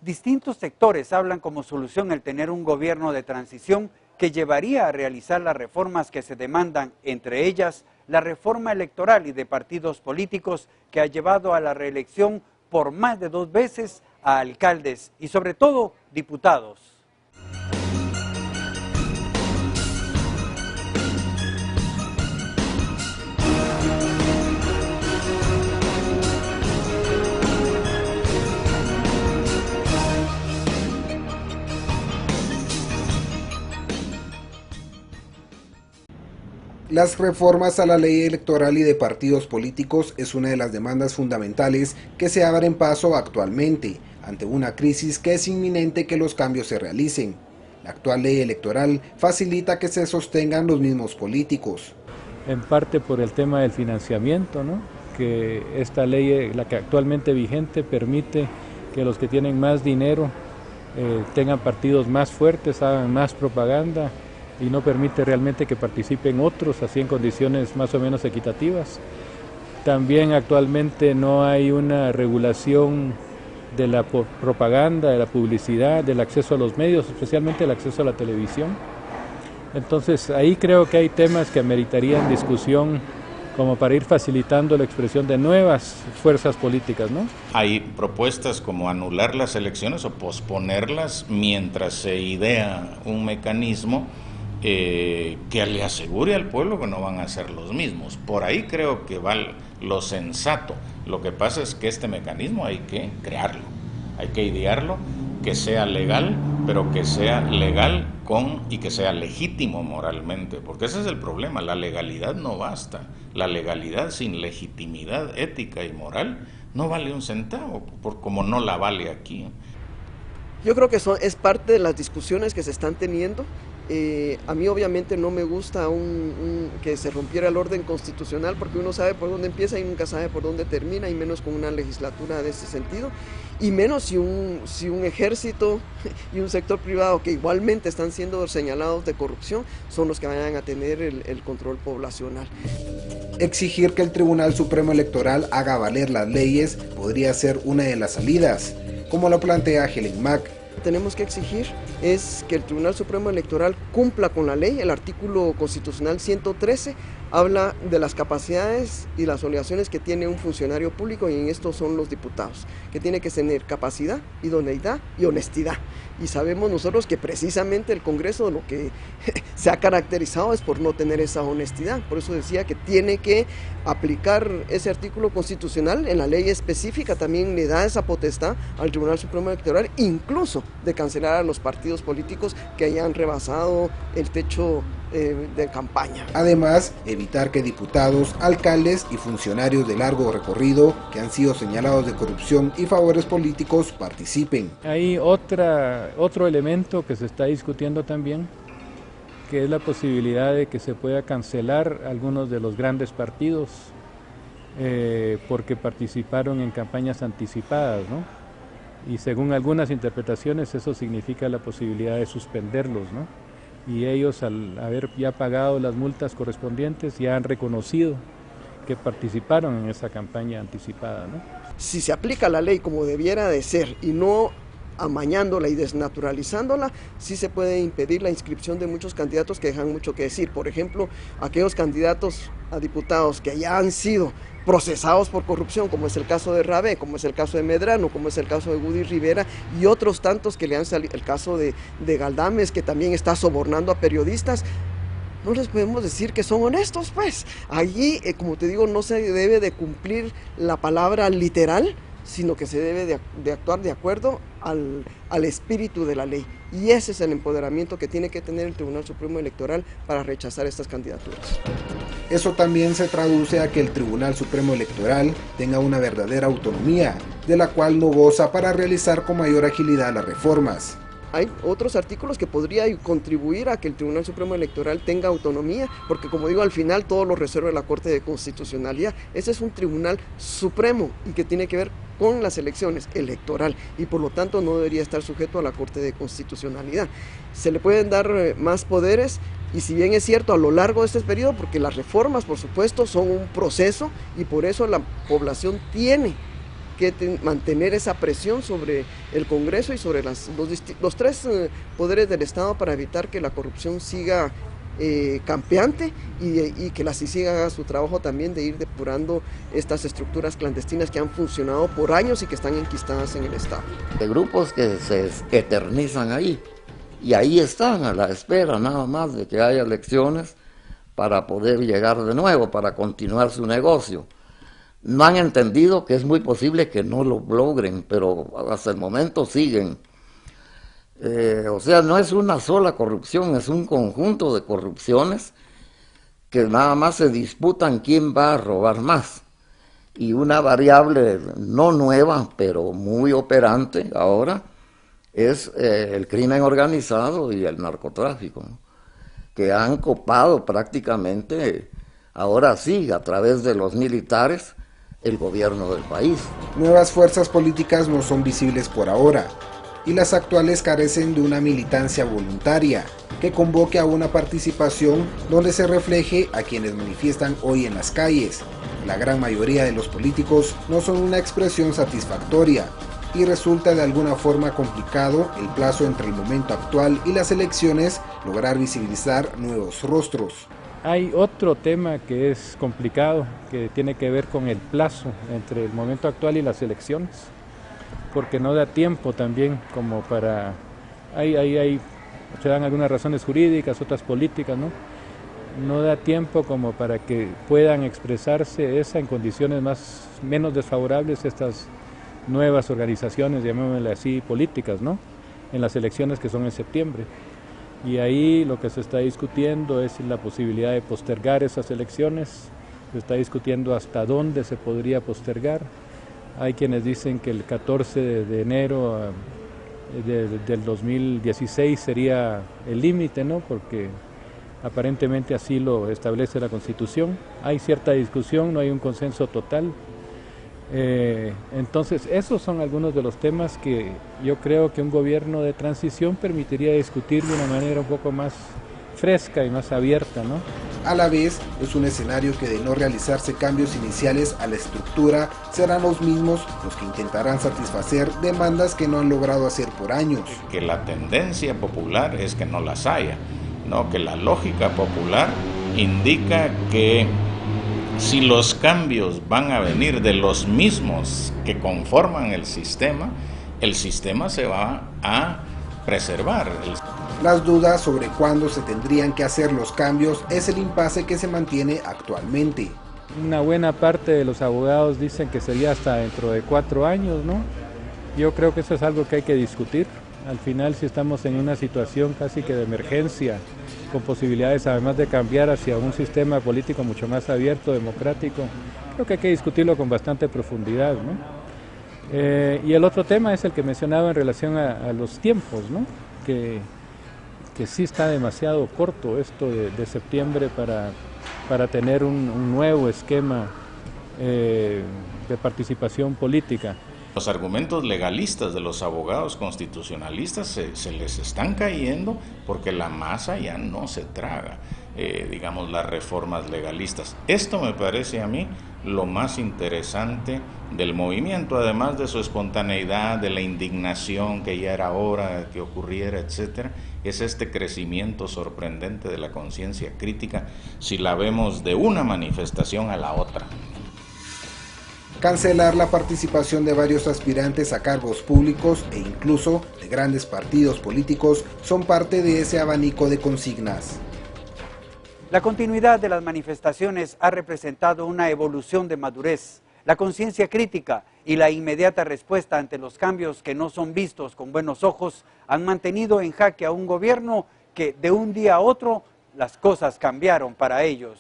Distintos sectores hablan como solución el tener un gobierno de transición que llevaría a realizar las reformas que se demandan, entre ellas la reforma electoral y de partidos políticos que ha llevado a la reelección por más de 2 veces a alcaldes y sobre todo diputados. Las reformas a la ley electoral y de partidos políticos es una de las demandas fundamentales que se abren paso actualmente, ante una crisis que es inminente que los cambios se realicen. La actual ley electoral facilita que se sostengan los mismos políticos. En parte por el tema del financiamiento, ¿no? Que esta ley, la que actualmente vigente, permite que los que tienen más dinero tengan partidos más fuertes, hagan más propaganda, y no permite realmente que participen otros así en condiciones más o menos equitativas. También actualmente no hay una regulación de la propaganda, de la publicidad, del acceso a los medios, especialmente el acceso a la televisión. Entonces ahí creo que hay temas que ameritarían discusión como para ir facilitando la expresión de nuevas fuerzas políticas, ¿no? Hay propuestas como anular las elecciones o posponerlas mientras se idea un mecanismo que le asegure al pueblo que no van a ser los mismos. Por ahí creo que va lo sensato. Lo que pasa es que este mecanismo hay que crearlo, hay que idearlo, que sea legal, pero que sea legal y que sea legítimo moralmente, porque ese es el problema, la legalidad no basta, la legalidad sin legitimidad ética y moral no vale un centavo, como no la vale aquí. Yo creo que es parte de las discusiones que se están teniendo. A mí obviamente no me gusta que se rompiera el orden constitucional, porque uno sabe por dónde empieza y nunca sabe por dónde termina, y menos con una legislatura de ese sentido, y menos si un ejército y un sector privado que igualmente están siendo señalados de corrupción son los que vayan a tener el control poblacional. Exigir que el Tribunal Supremo Electoral haga valer las leyes podría ser una de las salidas, como lo plantea Helen Mack. Tenemos que exigir es que el Tribunal Supremo Electoral cumpla con la ley. El artículo constitucional 113 habla de las capacidades y las obligaciones que tiene un funcionario público, y en esto son los diputados, que tiene que tener capacidad, idoneidad y honestidad. Y sabemos nosotros que precisamente el Congreso lo que se ha caracterizado es por no tener esa honestidad. Por eso decía que tiene que aplicar ese artículo constitucional. En la ley específica también le da esa potestad al Tribunal Supremo Electoral, incluso de cancelar a los partidos políticos que hayan rebasado el techo de campaña. Además, evitar que diputados, alcaldes y funcionarios de largo recorrido que han sido señalados de corrupción y favores políticos participen. Hay otro elemento que se está discutiendo también, que es la posibilidad de que se pueda cancelar algunos de los grandes partidos porque participaron en campañas anticipadas, ¿no? Y según algunas interpretaciones eso significa la posibilidad de suspenderlos, ¿no? Y ellos, al haber ya pagado las multas correspondientes, ya han reconocido que participaron en esa campaña anticipada, ¿no? Si se aplica la ley como debiera de ser y no amañándola y desnaturalizándola, sí se puede impedir la inscripción de muchos candidatos que dejan mucho que decir. Por ejemplo, aquellos candidatos a diputados que ya han sido procesados por corrupción, como es el caso de Rabé, como es el caso de Medrano, como es el caso de Woody Rivera y otros tantos que le han salido, el caso de Galdames, que también está sobornando a periodistas. No les podemos decir que son honestos, pues. Allí, como te digo, no se debe de cumplir la palabra literal, sino que se debe de actuar de acuerdo al espíritu de la ley. Y ese es el empoderamiento que tiene que tener el Tribunal Supremo Electoral para rechazar estas candidaturas. Eso también se traduce a que el Tribunal Supremo Electoral tenga una verdadera autonomía, de la cual no goza para realizar con mayor agilidad las reformas. Hay otros artículos que podrían contribuir a que el Tribunal Supremo Electoral tenga autonomía, porque como digo, al final todo lo resuelve la Corte de Constitucionalidad. Ese es un Tribunal Supremo y que tiene que ver con las elecciones electoral y por lo tanto no debería estar sujeto a la Corte de Constitucionalidad. Se le pueden dar más poderes, y si bien es cierto a lo largo de este periodo, porque las reformas por supuesto son un proceso y por eso la población tiene que mantener esa presión sobre el Congreso y sobre los tres poderes del Estado para evitar que la corrupción siga campeante y que la CICIG haga su trabajo también de ir depurando estas estructuras clandestinas que han funcionado por años y que están enquistadas en el Estado. De grupos que se eternizan ahí, y ahí están a la espera nada más de que haya elecciones para poder llegar de nuevo, para continuar su negocio. No han entendido que es muy posible que no lo logren, pero hasta el momento siguen. O sea, no es una sola corrupción, es un conjunto de corrupciones que nada más se disputan quién va a robar más. Y una variable no nueva, pero muy operante ahora, es el crimen organizado y el narcotráfico, ¿no? Que han copado prácticamente, ahora sí, a través de los militares, el gobierno del país. Nuevas fuerzas políticas no son visibles por ahora, y las actuales carecen de una militancia voluntaria que convoque a una participación donde se refleje a quienes manifiestan hoy en las calles. La gran mayoría de los políticos no son una expresión satisfactoria y resulta de alguna forma complicado el plazo entre el momento actual y las elecciones lograr visibilizar nuevos rostros. Hay otro tema que es complicado, que tiene que ver con el plazo entre el momento actual y las elecciones, porque no da tiempo también como para... se dan algunas razones jurídicas, otras políticas, ¿no? No da tiempo como para que puedan expresarse en condiciones menos desfavorables estas nuevas organizaciones, llamémosle así, políticas, ¿no? En las elecciones que son en septiembre. Y ahí lo que se está discutiendo es la posibilidad de postergar esas elecciones, se está discutiendo hasta dónde se podría postergar. Hay quienes dicen que el 14 de enero del 2016 sería el límite, ¿no? Porque aparentemente así lo establece la Constitución. Hay cierta discusión, no hay un consenso total. Entonces esos son algunos de los temas que yo creo que un gobierno de transición permitiría discutir de una manera un poco más fresca y más abierta, ¿no? A la vez, es un escenario que de no realizarse cambios iniciales a la estructura, serán los mismos los que intentarán satisfacer demandas que no han logrado hacer por años. Que la tendencia popular es que no las haya, ¿no? Que la lógica popular indica que si los cambios van a venir de los mismos que conforman el sistema se va a preservar. Las dudas sobre cuándo se tendrían que hacer los cambios es el impasse que se mantiene actualmente. Una buena parte de los abogados dicen que sería hasta dentro de 4 años, ¿no? Yo creo que eso es algo que hay que discutir. Al final, si estamos en una situación casi que de emergencia, con posibilidades además de cambiar hacia un sistema político mucho más abierto, democrático, creo que hay que discutirlo con bastante profundidad, ¿no? Y el otro tema es el que mencionaba en relación a los tiempos, ¿no? Que sí está demasiado corto esto de septiembre para tener un nuevo esquema de participación política. Los argumentos legalistas de los abogados constitucionalistas se les están cayendo porque la masa ya no se traga, digamos, las reformas legalistas. Esto me parece a mí lo más interesante del movimiento, además de su espontaneidad, de la indignación que ya era hora que ocurriera, etcétera, es este crecimiento sorprendente de la conciencia crítica si la vemos de una manifestación a la otra. Cancelar la participación de varios aspirantes a cargos públicos e incluso de grandes partidos políticos son parte de ese abanico de consignas. La continuidad de las manifestaciones ha representado una evolución de madurez, la conciencia crítica y la inmediata respuesta ante los cambios que no son vistos con buenos ojos han mantenido en jaque a un gobierno que de un día a otro las cosas cambiaron para ellos.